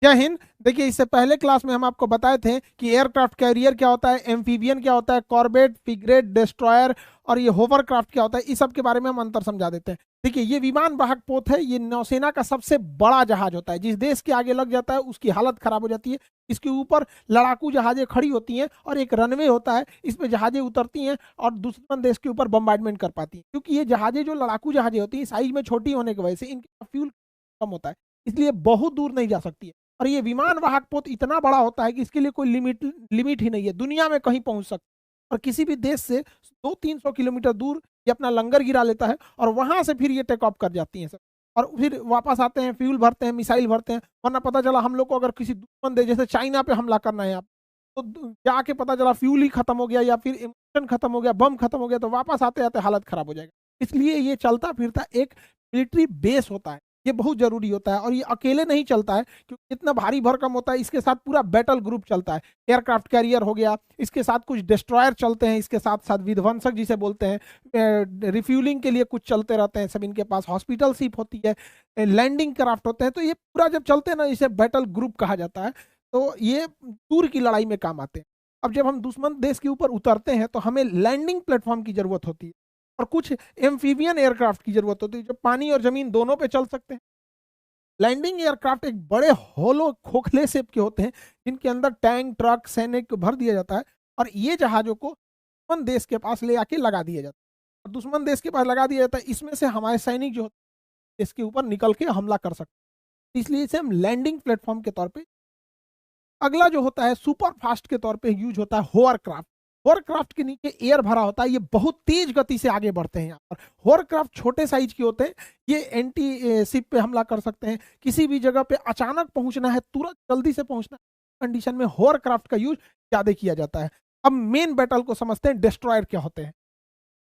जय हिंद। देखिए, इससे पहले क्लास में हम आपको बताए थे कि एयरक्राफ्ट कैरियर क्या होता है, एम्फीबियन क्या होता है, कॉर्बेट, फ्रिगेट, डिस्ट्रॉयर और ये होवरक्राफ्ट क्या होता है। इस सब के बारे में हम अंतर समझा देते हैं। देखिए, ये विमान वाहक पोत है, ये नौसेना का सबसे बड़ा जहाज होता है। जिस देश के आगे लग जाता है उसकी हालत खराब हो जाती है। इसके ऊपर लड़ाकू जहाजें खड़ी होती हैं और एक रनवे होता है, इस पे जहाजें उतरती हैं और दुश्मन देश के ऊपर बम्बार्डमेंट कर पाती हैं। क्योंकि ये जहाजें जो लड़ाकू जहाजें होती हैं, साइज में छोटी होने की वजह से इनका फ्यूल कम होता है, इसलिए बहुत दूर नहीं जा सकती है। और ये विमान वाहक पोत इतना बड़ा होता है कि इसके लिए कोई लिमिट ही नहीं है, दुनिया में कहीं पहुंच सकता है। और किसी भी देश से 200-300 किलोमीटर दूर ये अपना लंगर गिरा लेता है और वहां से फिर ये टेक ऑफ कर जाती हैं सर। और फिर वापस आते हैं, फ्यूल भरते हैं, मिसाइल भरते हैं। वरना पता चला हम लोग को अगर किसी दुश्मन देश जैसे चाइना पे हमला करना है आप, तो जाके पता चला फ्यूल ही खत्म हो गया या फिर इमिशन खत्म हो गया, बम खत्म हो गया, तो वापस आते आते हालत खराब हो जाएगा। इसलिए ये चलता फिरता एक मिलिट्री बेस होता है, ये बहुत जरूरी होता है। और ये अकेले नहीं चलता है क्योंकि इतना भारी भरकम होता है, इसके साथ पूरा बैटल ग्रुप चलता है। एयरक्राफ्ट कैरियर हो गया, इसके साथ कुछ डिस्ट्रॉयर चलते हैं, इसके साथ साथ विध्वंसक जिसे बोलते हैं, रिफ्यूलिंग के लिए कुछ चलते रहते हैं सब। इनके पास हॉस्पिटल शिप होती है, लैंडिंग क्राफ्ट होते हैं। तो ये पूरा जब चलते हैं ना, इसे बैटल ग्रुप कहा जाता है। तो ये दूर की लड़ाई में काम आते हैं। अब जब हम दुश्मन देश के ऊपर उतरते हैं तो हमें लैंडिंग प्लेटफॉर्म की जरूरत होती है और कुछ एम्फीबियन एयरक्राफ्ट की जरूरत होती है जो पानी और जमीन दोनों पे चल सकते हैं। लैंडिंग एयरक्राफ्ट एक बड़े होलो खोखले शेप के होते हैं जिनके अंदर टैंक, ट्रक, सैनिक भर दिया जाता है और ये जहाजों को दुश्मन देश के पास ले आके लगा दिया जाता है। और दुश्मन देश के पास लगा दिया जाता है, इसमें से हमारे सैनिक जो होते हैं इसके ऊपर निकल के हमला कर सकते हैं, इसलिए इसे हम लैंडिंग प्लेटफॉर्म के तौर पे। अगला जो होता है सुपर फास्ट के तौर पे यूज होता है होवरक्राफ्ट। होवरक्राफ्ट के नीचे एयर भरा होता है, ये बहुत तेज गति से आगे बढ़ते हैं। यहाँ पर होवरक्राफ्ट छोटे साइज के होते हैं, ये एंटी शिप पे हमला कर सकते हैं। किसी भी जगह पे अचानक पहुंचना है, तुरंत जल्दी से पहुंचना है, कंडीशन में होवरक्राफ्ट का यूज ज्यादा किया जाता है। अब मेन बैटल को समझते हैं, डिस्ट्रॉयर क्या होते हैं।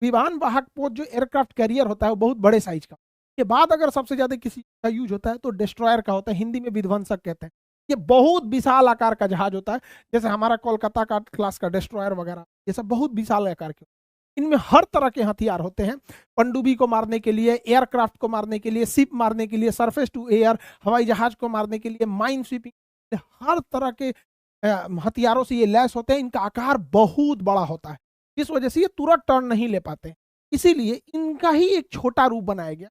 विमान वाहक पोत जो एयरक्राफ्ट कैरियर होता है वो बहुत बड़े साइज का। के बाद अगर सबसे ज्यादा किसी का यूज होता है तो डिस्ट्रॉयर का होता है, हिंदी में विध्वंसक कहते हैं। ये बहुत विशाल आकार का जहाज होता है, जैसे हमारा कोलकाता का क्लास का डिस्ट्रॉयर वगैरह, ये सब बहुत विशाल आकार के। इनमें हर तरह के हथियार होते हैं, पनडुब्बी को मारने के लिए, एयरक्राफ्ट को मारने के लिए, शिप मारने के लिए, सरफेस टू एयर हवाई जहाज को मारने के लिए, माइन स्वीपिंग, हर तरह के हथियारों से ये लैस होते हैं। इनका आकार बहुत बड़ा होता है, इस वजह से ये तुरंत टर्न नहीं ले पाते, इसीलिए इनका ही एक छोटा रूप बनाया गया।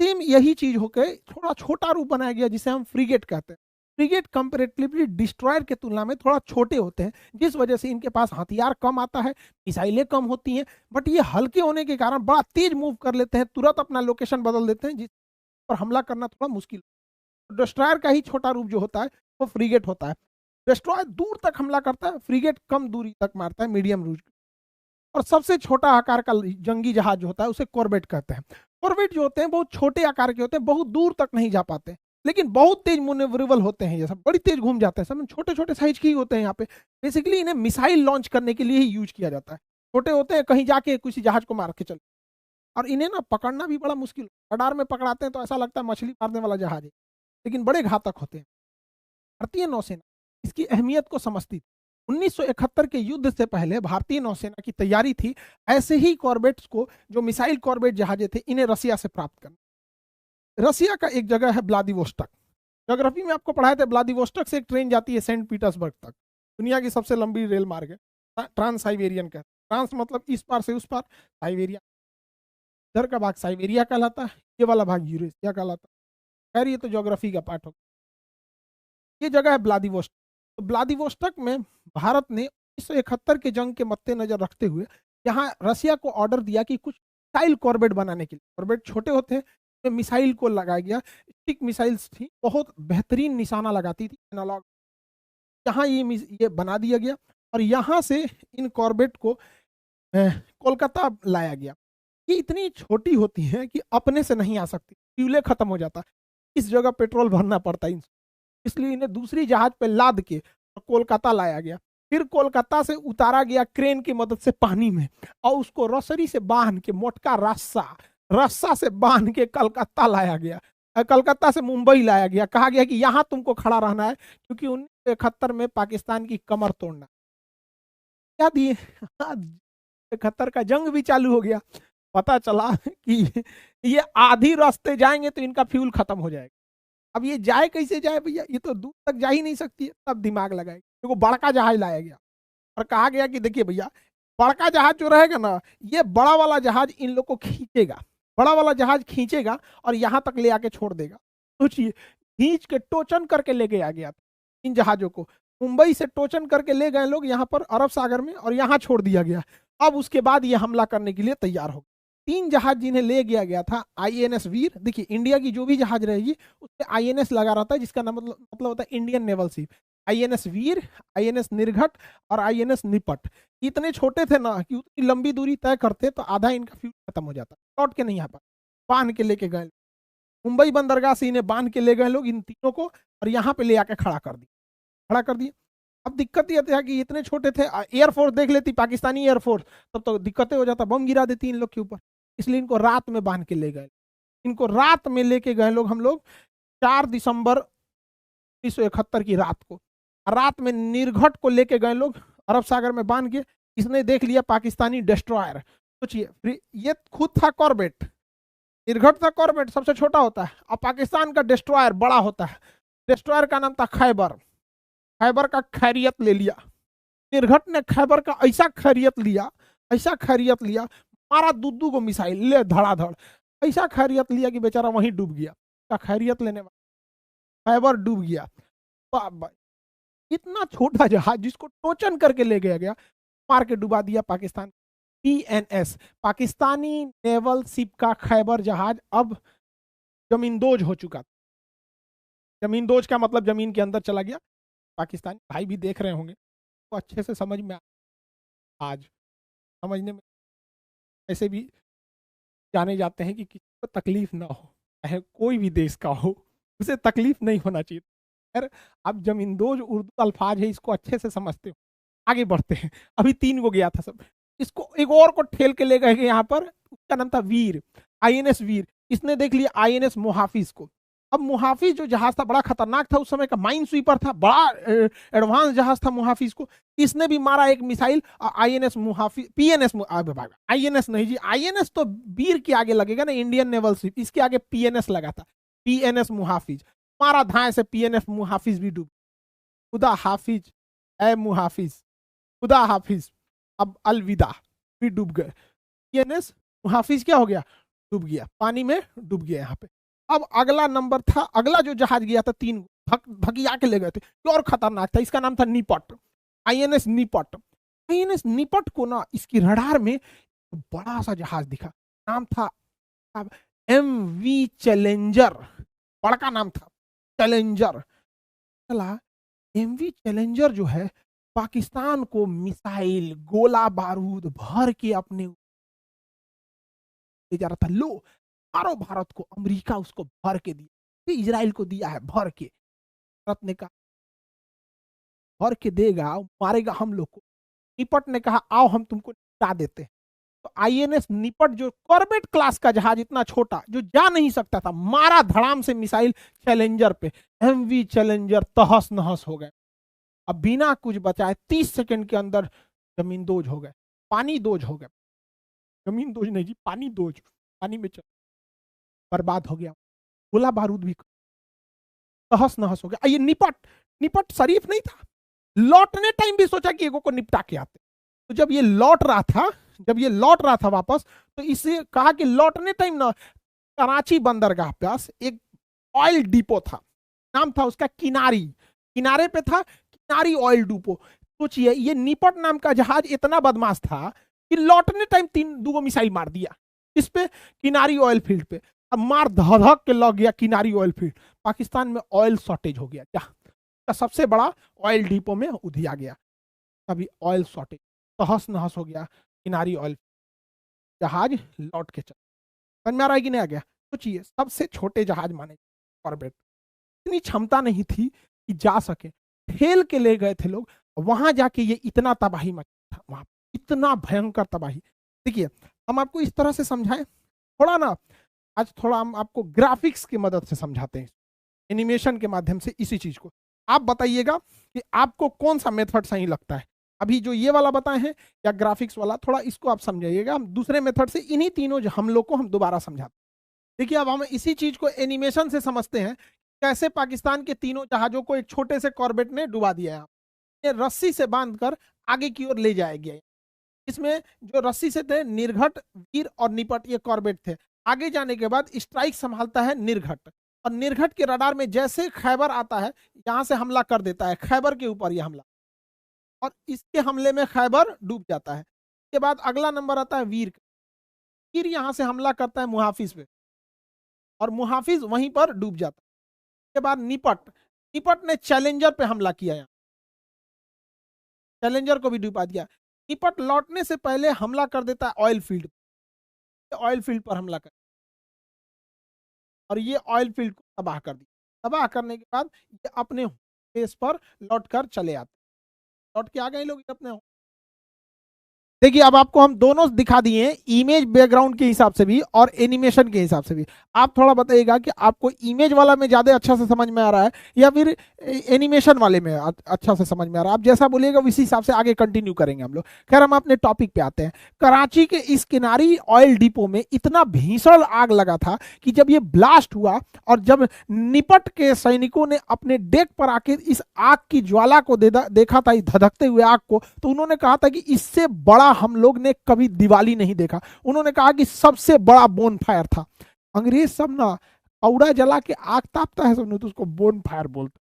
सेम यही चीज होकर थोड़ा छोटा रूप बनाया गया जिसे हम फ्रिगेट कहते हैं। फ्रिगेट कंपेरेटिवली डिस्ट्रॉयर के तुलना में थोड़ा छोटे होते हैं, जिस वजह से इनके पास हथियार कम आता है, मिसाइलें कम होती हैं। बट ये हल्के होने के कारण बड़ा तेज मूव कर लेते हैं, तुरंत अपना लोकेशन बदल देते हैं, जिस पर हमला करना थोड़ा मुश्किल। डिस्ट्रॉयर का ही छोटा रूप जो होता है वो फ्रिगेट होता है। डिस्ट्रॉयर दूर तक हमला करता है, फ्रिगेट कम दूरी तक मारता है, मीडियम रूज। और सबसे छोटा आकार का जंगी जहाज जो होता है उसे कॉर्बेट कहते हैं। कॉर्बेट जो होते हैं बहुत छोटे आकार के होते हैं, बहुत दूर तक नहीं जा पाते, लेकिन बहुत तेज मुनेवरेबल होते हैं, ये सब बड़ी तेज घूम जाते हैं, सब छोटे छोटे साइज के ही होते हैं। यहाँ पे बेसिकली इन्हें मिसाइल लॉन्च करने के लिए ही यूज किया जाता है। छोटे होते हैं, कहीं जाके किसी जहाज को मार के चले। और इन्हें ना पकड़ना भी बड़ा मुश्किल, रडार में पकड़ाते हैं तो ऐसा लगता है मछली मारने वाला जहाज है, लेकिन बड़े घातक होते हैं। भारतीय नौसेना इसकी अहमियत को समझती थी। 1971 के युद्ध से पहले भारतीय नौसेना की तैयारी थी ऐसे ही कॉर्बेट्स को, जो मिसाइल कॉर्बेट जहाजें थे, इन्हें रसिया से प्राप्त करना। रसिया का एक जगह है व्लादिवोस्टक। ज्योग्राफी में आपको पढ़ाया था, व्लादिवोस्टक से एक ट्रेन जाती है सेंट पीटर्सबर्ग तक, दुनिया की सबसे लंबी रेल मार्ग है, ट्रांस साइबेरियन का। ट्रांस मतलब इस पार से उस पार, साइबेरिया इधर का भाग साइबेरिया कहलाता है, ये वाला भाग यूरेशिया कहलाता है। खैर ये तो ज्योग्राफी का पार्ट हो। ये जगह है व्लादिवोस्टक। तो व्लादिवोस्टक में भारत ने 1971 के जंग के मद्देनजर रखते हुए यहाँ रसिया को ऑर्डर दिया कि कुछ मिसाइल कॉर्बेट बनाने के लिए। कॉर्बेट छोटे होते हैं, तो मिसाइल को लगाया गया। स्टिक मिसाइल्स थी, बहुत बेहतरीन निशाना लगाती थी, एनालॉग। यहाँ ये बना दिया गया और यहाँ से इन कॉर्बेट को कोलकाता लाया गया। ये इतनी छोटी होती है कि अपने से नहीं आ सकती, फ्यूले खत्म हो जाता है, इस जगह पेट्रोल भरना पड़ता है, इसलिए इन्हें दूसरी जहाज पे लाद के कोलकाता लाया गया। फिर कोलकाता से उतारा गया क्रेन की मदद से पानी में, और उसको रसरी से बांध के, मोटका रस्सा रस्सा से बांध के कलकत्ता लाया गया। कलकत्ता से मुंबई लाया गया, कहा गया कि यहाँ तुमको खड़ा रहना है क्योंकि 1971 में पाकिस्तान की कमर तोड़ना। क्या दिए 71 का जंग भी चालू हो गया। पता चला कि ये आधी रास्ते जाएंगे तो इनका फ्यूल खत्म हो जाएगा। अब ये जाए कैसे जाए भैया, ये तो दूर तक जा ही नहीं सकती है। तब दिमाग लगाए, देखो बड़का जहाज लाया गया और कहा गया कि देखिए भैया, बड़का जहाज जो रहेगा ना, ये बड़ा वाला जहाज इन लोग को खींचेगा, बड़ा वाला जहाज खींचेगा और यहाँ तक ले आके छोड़ देगा। सोचिए, खींच के टोचन करके ले गया गया इन जहाजों को, मुंबई से टोचन करके ले गए लोग यहाँ पर अरब सागर में और यहाँ छोड़ दिया गया। अब उसके बाद ये हमला करने के लिए तैयार हो, 3 जहाज जिन्हें ले गया गया था, आईएनएस वीर, देखिए इंडिया की जो भी जहाज रहेगी उससे आईएनएस लगा रहता है, जिसका नाम मतलब होता है इंडियन नेवल शिप। आईएनएस वीर, आईएनएस निर्घट और आईएनएस निपट, इतने छोटे थे ना कि उतनी लंबी दूरी तय करते तो आधा इनका फ्यूल खत्म हो जाता, लौट के नहीं आ पाते। बांध के लेके गए, मुंबई बंदरगाह से इन्हें बांध के ले गए लोग इन तीनों को और यहाँ पे ले आके खड़ा कर दिया, खड़ा कर दिया। अब दिक्कत ये था कि इतने छोटे थे, एयरफोर्स देख लेती पाकिस्तानी एयरफोर्स, तब तो दिक्कतें हो जाता, बम गिरा देती इन लोग के ऊपर। इसलिए इनको रात में बांध के ले गए, इनको रात में लेके गए लोग हम लोग 4 दिसंबर 1971 की रात को। रात में निर्घट को लेके गए लोग अरब सागर में बांध के, इसने देख लिया पाकिस्तानी डिस्ट्रॉयर। सोचिए, ये खुद था कॉर्बेट, निर्घट था कॉर्बेट, सबसे छोटा होता है, और पाकिस्तान का डिस्ट्रॉयर बड़ा होता है। डिस्ट्रॉयर का नाम था खैबर, खैबर का खैरियत ले लिया निर्घट ने, खैबर का ऐसा खैरियत लिया, ऐसा खैरियत लिया, मारा दुद्दू को मिसाइल ले धड़ाधड़, ऐसा खैरियत लिया कि बेचारा वहीं डूब गया। का खैरियत लेने वाला खैबर डूब गया। इतना छोटा जहाज जिसको टोचन करके ले गया गया, मार के डुबा दिया Pakistan. PNS, Pakistani naval ship का खैबर जहाज अब जमींदोज हो चुका। जमींदोज का मतलब जमीन के अंदर चला गया। पाकिस्तानी भाई भी देख रहे होंगे तो अच्छे से समझ में आज समझने में ऐसे भी जाने जाते हैं कि किसी को तकलीफ ना हो, चाहे कोई भी देश का हो, उसे तकलीफ नहीं होना चाहिए। यार अब जमींदोज उर्दू अल्फाज है, इसको अच्छे से समझते हो। आगे बढ़ते हैं, अभी 3 को गया था सब, इसको एक और को ठेल के ले गए यहाँ पर, उसका नाम था वीर, आईएनएस वीर। इसने देख लिया आईएनएस मुहाफिज को। अब मुहाफिज जो जहाज था बड़ा खतरनाक था, उस समय का माइन स्वीपर था, बड़ा एडवांस जहाज था मुहाफिज को। इसने भी मारा एक मिसाइल, आईएनएस मुहाफिज, पीएनएस, आईएनएस नहीं जी, आईएनएस तो वीर के आगे लगेगा ना, इंडियन नेवल शिप, इसके आगे पीएनएस लगा था, पीएनएस मुहाफिज। मारा धाए से पीएनएस मुहाफिज भी डूब, खुदा हाफिज ए मुहाफिज, खुदा हाफिज, अब अलविदा, भी डूब गए। पीएनएस मुहाफिज क्या हो गया, डूब गया, पानी में डूब गया यहाँ पे। अब अगला नंबर था, अगला जो जहाज गया था 3 भगिया के ले गए थे, और खतरनाक था, इसका नाम था निपट, आईएनएस निपट। आईएनएस निपट को ना इसकी रडार में बड़ा सा जहाज दिखा, नाम था एमवी चैलेंजर, बड़का नाम था चैलेंजर। चला एमवी चैलेंजर जो है पाकिस्तान को मिसाइल गोला बारूद भर के अपने ले जा रहा था। लो मारो भारत को, अमेरिका उसको भर के दिया, इजराइल को दिया है भर के। भारत ने कहा भर के देगा, मारेगा हम लोग को। निपट ने कहा आओ हम तुमको निपटा देते हैं। तो आईएनएस निपट जो कॉर्बेट क्लास का जहाज, इतना छोटा जो जा नहीं सकता था, मारा धड़ाम से मिसाइल चैलेंजर पे, एमवी चैलेंजर तहस नहस हो गए। अब बिना कुछ बचाए 30 सेकंड के अंदर जमीन दोज हो गए, पानी दोज हो गए, जमीन दोज नहीं जी, पानी दोज, पानी में चल बर्बाद हो गया, गोला बारूद भी तहस नहस हो गया। ये निपट, निपट शरीफ नहीं था, लौटने टाइम भी सोचा कि एगो को निपटा के आते। तो जब ये लौट रहा था, जब ये लौट रहा था वापस, तो इसे कहा कि लौटने टाइम ना कराची बंदरगाह पास एक ऑयल डिपो था, नाम था उसका किनारी, किनारे पे था किनारी ऑयल डिपो। सोचिए ये निपट नाम का जहाज इतना बदमाश था कि लौटने टाइम 2 मिसाइल मार दिया इस पे, किनारी ऑयल फील्ड पे। अब मार धधक के लग गया किनारी ऑयल फील्ड, पाकिस्तान में ऑयल शॉर्टेज हो गया, क्या सबसे बड़ा ऑयल डिपो में उधिया गया, तभी ऑयल शॉर्टेज, तहस नहस हो गया किनारी ऑयल, जहाज लौट के चल। समझ में आ रहा है कि नहीं आ गया? सोचिए सबसे छोटे जहाज माने कॉर्बेट, इतनी क्षमता नहीं थी कि जा सके, ठेल के ले गए थे लोग, वहां जाके ये इतना तबाही मचा था, वहां इतना भयंकर तबाही। देखिए हम आपको इस तरह से समझाएं, थोड़ा ना आज थोड़ा हम आपको ग्राफिक्स की मदद से समझाते हैं, एनिमेशन के माध्यम से इसी चीज को। आप बताइएगा कि आपको कौन सा मेथड सही लगता है, अभी जो ये वाला बताए हैं या ग्राफिक्स वाला, थोड़ा इसको आप समझाइएगा। हम दूसरे मेथड से इन्हीं तीनों हम लोग को हम दोबारा समझाते हैं। देखिए अब हम इसी चीज को एनिमेशन से समझते हैं, कैसे पाकिस्तान के तीनों जहाजों को एक छोटे से कॉर्बेट ने डुबा दिया है। ये रस्सी से बांधकर आगे की ओर ले जाया गया। इसमें जो रस्सी से थे निर्घट, वीर और निपट, ये कॉर्बेट थे। आगे जाने के बाद स्ट्राइक संभालता है निर्घट, और निर्घट के रडार में जैसे खैबर आता है यहां से हमला कर देता है, खैबर के ऊपर यह हमला, और इसके हमले में खैबर डूब जाता है। इसके बाद अगला नंबर आता है वीर। वीर यहां से हमला करता है मुहाफिज पे, और मुहाफिज वहीं पर डूब जाता है। इसके बाद निपट, निपट ने चैलेंजर पे हमला किया, यहाँ चैलेंजर को भी डुबा दिया। निपट लौटने से पहले हमला कर देता है ऑयल फील्ड, ऑयल फील्ड पर हमला कर, और ये ऑयल फील्ड को तबाह कर दिया। तबाह करने के बाद ये अपने बेस पर लौट कर चले आते, लौट के आ गए लोग अपने। देखिए अब आपको हम दोनों दिखा दिए हैं, इमेज बैकग्राउंड के हिसाब से भी और एनिमेशन के हिसाब से भी। आप थोड़ा बताइएगा कि आपको इमेज वाला में ज्यादा अच्छा से समझ में आ रहा है या फिर एनिमेशन वाले में अच्छा से समझ में आ रहा है। आप जैसा बोलिएगा उसी हिसाब से आगे कंटिन्यू करेंगे हम लोग। खैर हम अपने टॉपिक पे आते हैं। कराची के इस किनारी ऑयल डिपो में इतना भीषण आग लगा था कि जब ये ब्लास्ट हुआ और जब निपट के सैनिकों ने अपने डेक पर आके इस आग की ज्वाला को देखा था, इस धधकते हुए आग को, तो उन्होंने कहा था कि इससे बड़ा हम लोग ने कभी दिवाली नहीं देखा। उन्होंने कहा कि सबसे बड़ा बोन फायर था। अंग्रेज सब ना कौड़ा जला के आग तापता है, सब तो उसको बोन फायर बोलते,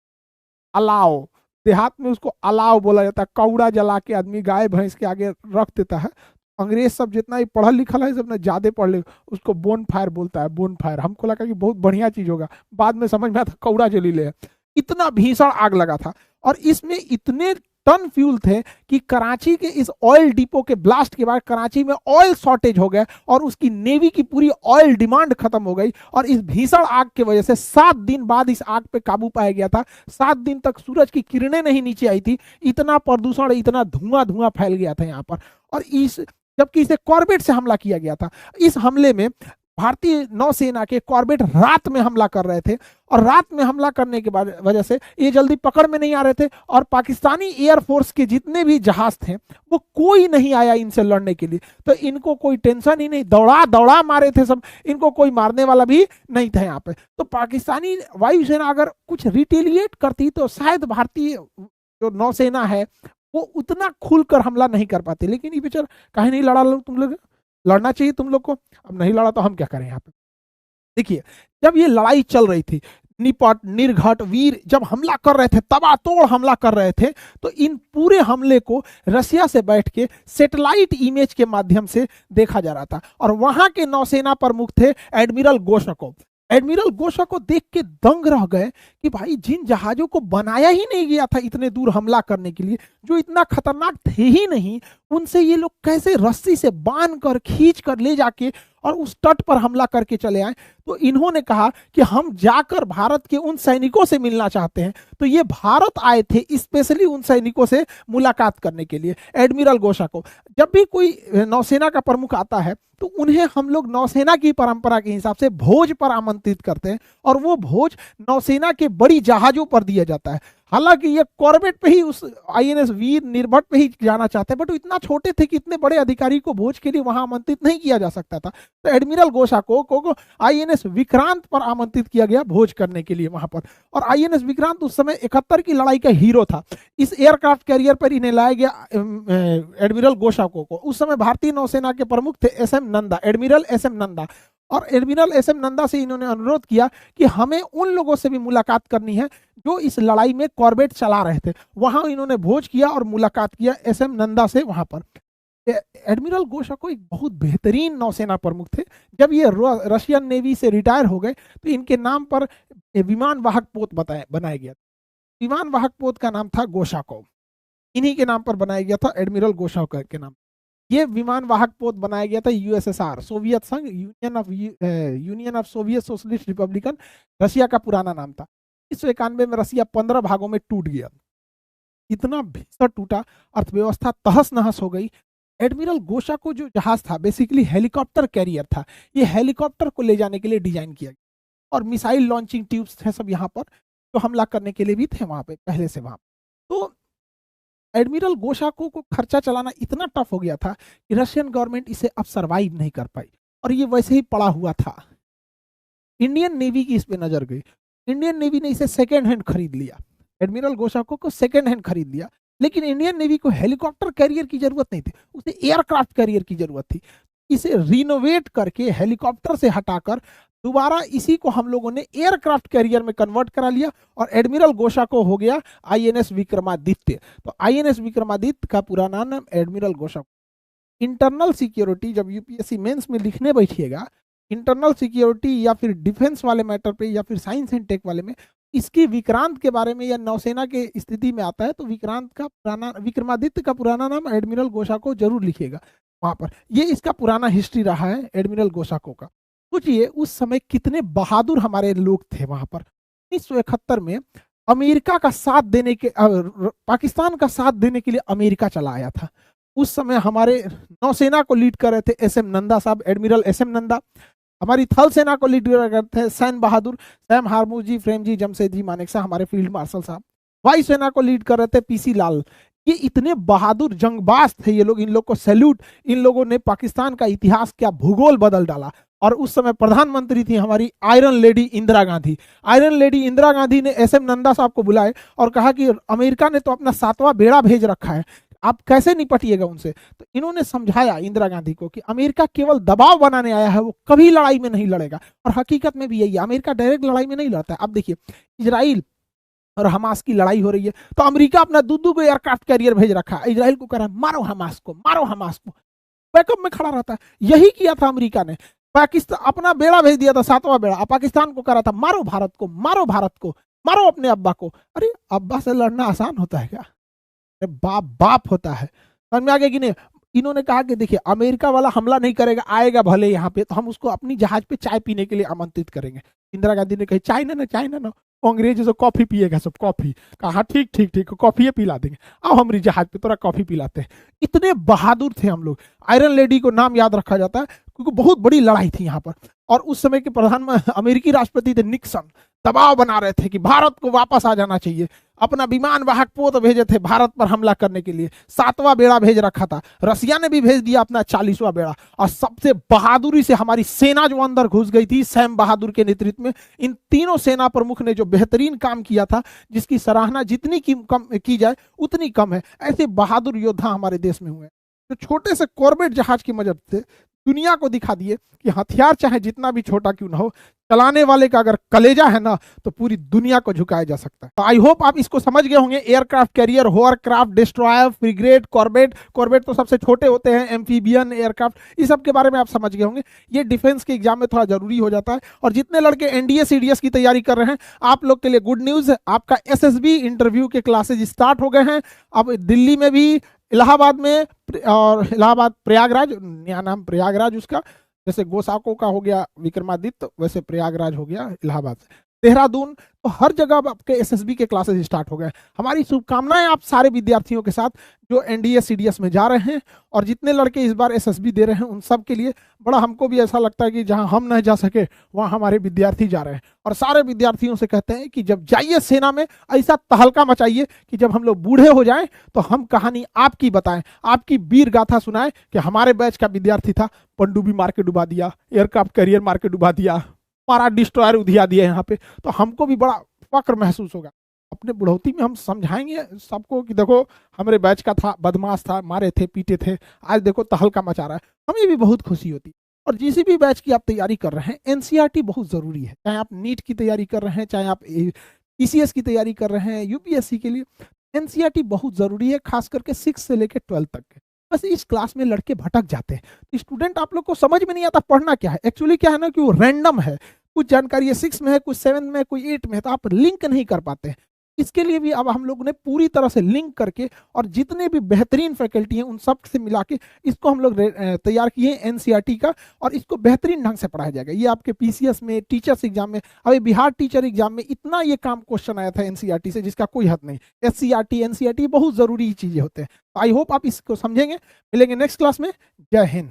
अलाव, देहात में उसको अलाव बोला जाता है। कौड़ा जला के आदमी गाय भैंस के आगे रख देता है। अंग्रेज सब जितना ही पढ़ा लिखा है, सब ने ज्यादा पढ़ ले, उसको बोन फायर बोलता है, बोन फायर। हमको लगा कि बहुत बढ़िया चीज होगा, बाद में समझ में आता कौड़ा जलीले है। इतना भीषण आग लगा था, और इसमें इतने टन फ्यूल थे कि कराची के इस ऑयल डिपो के ब्लास्ट के बाद कराची में ऑयल शॉर्टेज हो गया, और उसकी नेवी की पूरी ऑयल डिमांड खत्म हो गई। और इस भीषण आग की वजह से 7 दिन बाद इस आग पे काबू पाया गया था। 7 दिन तक सूरज की किरणें नहीं नीचे आई थी, इतना प्रदूषण, इतना धुआं धुआं फैल गया था यहाँ पर। और इस जबकि इसे कॉर्बेट से हमला किया गया था। इस हमले में भारतीय नौसेना के कॉर्बेट रात में हमला कर रहे थे, और रात में हमला करने के बाद वजह से ये जल्दी पकड़ में नहीं आ रहे थे, और पाकिस्तानी एयरफोर्स के जितने भी जहाज थे वो कोई नहीं आया इनसे लड़ने के लिए। तो इनको कोई टेंशन ही नहीं, दौड़ा दौड़ा मारे थे सब, इनको कोई मारने वाला भी नहीं था यहाँ पे। तो पाकिस्तानी वायुसेना अगर कुछ रिटेलिएट करती तो शायद भारतीय जो नौसेना है वो उतना खुलकर हमला नहीं कर पाते। लेकिन ये बेचारा कहीं नहीं लड़ा, तुम लोग लड़ना चाहिए तुम लोग को, अब नहीं लड़ा तो हम क्या करें यहाँ पे। देखिए जब ये लड़ाई चल रही थी, निपट, निर्घट, वीर जब हमला कर रहे थे, तबातोड़ हमला कर रहे थे, तो इन पूरे हमले को रसिया से बैठ के सैटेलाइट इमेज के माध्यम से देखा जा रहा था। और वहां के नौसेना प्रमुख थे एडमिरल गोशकोव। एडमिरल गोशा को देख के दंग रह गए कि भाई जिन जहाजों को बनाया ही नहीं गया था इतने दूर हमला करने के लिए, जो इतना खतरनाक थे ही नहीं, उनसे ये लोग कैसे रस्सी से बांध कर खींच कर ले जाके और उस तट पर हमला करके चले आए। तो इन्होंने कहा कि हम जाकर भारत के उन सैनिकों से मिलना चाहते हैं। तो ये भारत आए थे स्पेशली उन सैनिकों से मुलाकात करने के लिए। एडमिरल गोशा को जब भी कोई नौसेना का प्रमुख आता है तो उन्हें हम लोग नौसेना की परंपरा के हिसाब से भोज पर आमंत्रित करते हैं, और वो भोज नौसेना के बड़ी जहाजों पर दिया जाता है। हालांकि ये कॉर्बेट पे ही, उस आईएनएस वीर निर्भट पे ही जाना चाहते हैं, बट वो इतना छोटे थे कि इतने बड़े अधिकारी को भोज के लिए वहां आमंत्रित नहीं किया जा सकता था। तो एडमिरल गोशा को आईएनएस विक्रांत पर आमंत्रित किया गया भोज करने के लिए वहां पर। और आईएनएस विक्रांत उस समय 71 की लड़ाई का हीरो था। इस एयरक्राफ्ट कैरियर पर इन्हें लाया गया एडमिरल गोशा को। उस समय भारतीय नौसेना के प्रमुख थे S M Nanda, admiral S M Nanda. और एडमिरल एसएम नंदा से इन्होंने अनुरोध किया कि हमें उन लोगों से भी मुलाकात करनी है जो इस लड़ाई में कॉर्बेट चला रहे थे। वहां इन्होंने भोज किया और मुलाकात किया एसएम नंदा से वहां पर। एडमिरल गोशा को एक बहुत बेहतरीन नौसेना प्रमुख थे। जब ये रशियन नेवी से रिटायर हो गए तो इनके नाम पर विमान वाहक पोत बनाया गया। विमान वाहक पोत का नाम था गोशाकोव, इन्हीं के नाम पर बनाया गया था, एडमिरल गोशाकोव के नाम। ये विमान वाहक पोत बनाया गया था यूएसएसआर, सोवियत संघ, union of Soviet socialist Republican, Russia का पुराना नाम था। 1991 में रसिया 15 भागों में टूट गया। इतना भीषण टूटा, अर्थव्यवस्था तहस नहस हो गई। एडमिरल गोशा को जो जहाज था बेसिकली हेलीकॉप्टर कैरियर था। ये हेलीकॉप्टर को ले जाने के लिए डिजाइन किया गया, और मिसाइल लॉन्चिंग ट्यूब्स थे सब यहाँ पर, जो हमला करने के लिए भी थे वहां पे पहले से वहां। तो एडमिरल गोशा को खर्चा चलाना इतना टफ हो गया था कि रशियन गवर्नमेंट इसे अब सरवाइव नहीं कर पाई, और ये वैसे ही पड़ा हुआ था। इंडियन नेवी की इस पे नजर गई। इंडियन नेवी ने इसे सेकेंड हैंड खरीद लिया, एडमिरल गोशाको को सेकेंड हैंड खरीद लिया। लेकिन इंडियन नेवी को हेलीकॉप्टर कैरियर की जरूरत नहीं थी, उसे एयरक्राफ्ट कैरियर की जरूरत थी। इसे रिनोवेट करके हेलीकॉप्टर से हटाकर दोबारा इसी को हम लोगों ने एयरक्राफ्ट कैरियर में कन्वर्ट करा लिया और एडमिरल गोशाको हो गया आईएनएस विक्रमादित्य। तो आईएनएस विक्रमादित्य का पुराना नाम एडमिरल गोशाको। इंटरनल सिक्योरिटी जब यूपीएससी मेंस में लिखने बैठिएगा, इंटरनल सिक्योरिटी या फिर डिफेंस वाले मैटर पे या फिर साइंस एंड टेक वाले में इसकी विक्रांत के बारे में या नौसेना के स्थिति में आता है तो विक्रांत का पुराना, विक्रमादित्य का पुराना नाम एडमिरल गोशाको जरूर लिखिएगा वहां पर। ये इसका पुराना हिस्ट्री रहा है एडमिरल गोशाको का। सोचिए उस समय कितने बहादुर हमारे लोग थे वहां पर। 1971 में अमेरिका का साथ देने के पाकिस्तान का साथ देने के लिए अमेरिका चला आया था। उस समय हमारे नौसेना को लीड कर रहे थे एस एम नंदा साहब, एडमिरल एस एम नंदा। हमारी थल सेना को लीड करते थे सैम बहादुर, सैम हारमू जी, फ्रेम जी, जमशेद जी मानेकशा, हमारे फील्ड मार्शल साहब। वायु सेना को लीड कर रहे थे पीसी लाल। ये इतने बहादुर जंगबाज थे ये लोग, इन लोग को सैल्यूट। इन लोगों ने पाकिस्तान का इतिहास क्या भूगोल बदल डाला। और उस समय प्रधानमंत्री थी हमारी iron lady Indira Gandhi. Iron lady Indira Gandhi ने एस एम नंदा साहब को बुलाए और कहा कि अमेरिका ने तो अपना 7वां बेड़ा भेज रखा है, आप कैसे निपटिएगा उनसे। तो इन्होंने समझाया इंदिरा गांधी को कि अमेरिका केवल दबाव बनाने आया है, वो कभी लड़ाई में नहीं लड़ेगा। और हकीकत में भी यही है, अमेरिका डायरेक्ट लड़ाई में नहीं लड़ता है। अब देखिए इजराइल और हमास की लड़ाई हो रही है तो अमेरिका अपना दूधू को एयरक्राफ्ट कैरियर भेज रखा है, इजराइल को कह रहा है मारो हमास को, मारो हमास को, बैकअप में खड़ा रहता है। यही किया था अमेरिका ने, पाकिस्तान अपना बेड़ा भेज दिया था 7वां बेड़ा, पाकिस्तान को कह रहा था मारो भारत को, मारो भारत को, मारो अपने अब्बा को। अरे अब्बा से लड़ना आसान होता है क्या? अरे बाप बाप होता है। समझ में आ गया कि नहीं? इन्होंने कहा कि देखिए अमेरिका वाला हमला नहीं करेगा, आएगा भले यहाँ पे तो हम उसको अपनी जहाज पे चाय पीने के लिए आमंत्रित करेंगे। इंदिरा गांधी ने कही चाय ना, चाय ना, अंग्रेज जो कॉफी पिएगा सब, कॉफी। कहा ठीक ठीक ठीक, कॉफी पिला देंगे, आओ हमारी जहाज पे थोड़ा कॉफी पिलाते हैं। इतने बहादुर थे हम लोग। आयरन लेडी को नाम याद रखा जाता है क्योंकि बहुत बड़ी लड़ाई थी यहाँ पर। और उस समय के प्रधानमंत्री अमेरिकी राष्ट्रपति थे निक्सन, दबाव बना रहे थे कि भारत को वापस आ जाना चाहिए। अपना विमान वाहक पोत भेजे थे भारत पर हमला करने के लिए, 7वां बेड़ा भेज रखा था। रसिया ने भी भेज दिया अपना 40वां बेड़ा। और सबसे बहादुरी से हमारी सेना जो अंदर घुस गई थी सैम बहादुर के नेतृत्व में, इन तीनों सेना प्रमुख ने जो बेहतरीन काम किया था, जिसकी सराहना जितनी की जाए उतनी कम है। ऐसे बहादुर योद्धा हमारे देश में हुए तो छोटे से कॉर्बेट जहाज की मदद से दुनिया को दिखा दिए कि हथियार चाहे जितना भी छोटा क्यों ना हो, चलाने वाले का अगर कलेजा है ना तो पूरी दुनिया को झुकाया जा सकता है। तो आई होप आप इसको समझ गए होंगे। Aircraft carrier, hovercraft, destroyer, frigate, Corbett. Corbett तो सबसे छोटे होते हैं, एम्फीबियन एयरक्राफ्ट, इस सब के बारे में आप समझ गए होंगे। ये डिफेंस के एग्जाम में थोड़ा जरूरी हो जाता है। और जितने लड़के एनडीए सीडीएस की तैयारी कर रहे हैं, आप लोग के लिए गुड न्यूज है, आपका एसएसबी इंटरव्यू के क्लासेज स्टार्ट हो गए हैं। अब दिल्ली में भी, इलाहाबाद में, और इलाहाबाद प्रयागराज, नया नाम प्रयागराज उसका, जैसे गोसाको का हो गया विक्रमादित्य वैसे प्रयागराज हो गया इलाहाबाद से, देहरादून, तो हर जगह आपके एसएसबी के क्लासेस स्टार्ट हो गए। हमारी शुभकामनाएं आप सारे विद्यार्थियों के साथ जो एनडीए सीडीएस में जा रहे हैं और जितने लड़के इस बार एसएसबी दे रहे हैं उन सब के लिए। बड़ा हमको भी ऐसा लगता है कि जहां हम नहीं जा सके वहां हमारे विद्यार्थी जा रहे हैं। और सारे विद्यार्थियों से कहते हैं कि जब जाइए सेना में ऐसा तहलका मचाइए कि जब हम लोग बूढ़े हो जाएं तो हम कहानी आपकी बताएं, आपकी वीर गाथा सुनाएं कि हमारे बैच का विद्यार्थी था, पनडुब्बी मार के डुबा दिया, एयरक्राफ्ट कैरियर मार के डुबा दिया, हमारा डिस्ट्रॉयर उधिया दिया यहाँ पे। तो हमको भी बड़ा फक्र महसूस होगा। अपने बुढ़ौती में हम समझाएंगे सबको कि देखो हमारे बैच का था, बदमाश था, मारे थे, पीटे थे, आज देखो तहलका मचा रहा है। हमें भी बहुत खुशी होती। और जिस भी बैच की आप तैयारी कर रहे हैं, एनसीईआरटी बहुत जरूरी है। चाहे आप नीट की तैयारी कर रहे हैं, चाहे आप ईसीएस की तैयारी कर रहे हैं, यूपीएससी के लिए एनसीईआरटी बहुत जरूरी है, खास करके 6 से लेकर 12 तक के। बस इस क्लास में लड़के भटक जाते हैं। स्टूडेंट आप लोग को समझ में नहीं आता पढ़ना क्या है। एक्चुअली क्या है ना कि वो रैंडम है, कुछ जानकारी 6 में है, कुछ 7 में है, कोई 8 में है, तो आप लिंक नहीं कर पाते हैं। इसके लिए भी अब हम लोग ने पूरी तरह से लिंक करके और जितने भी बेहतरीन फैकल्टी हैं उन सब से मिला के इसको हम लोग तैयार किए एनसीईआरटी का, और इसको बेहतरीन ढंग से पढ़ाया जाएगा। ये आपके पीसीएस में, टीचर्स एग्जाम में, अभी बिहार टीचर एग्जाम में इतना ये काम क्वेश्चन आया था एनसीईआरटी से जिसका कोई हद नहीं। एससीईआरटी, एनसीईआरटी बहुत जरूरी चीजें होते हैं। आई होप आप इसको समझेंगे। मिलेंगे नेक्स्ट क्लास में। जय हिंद।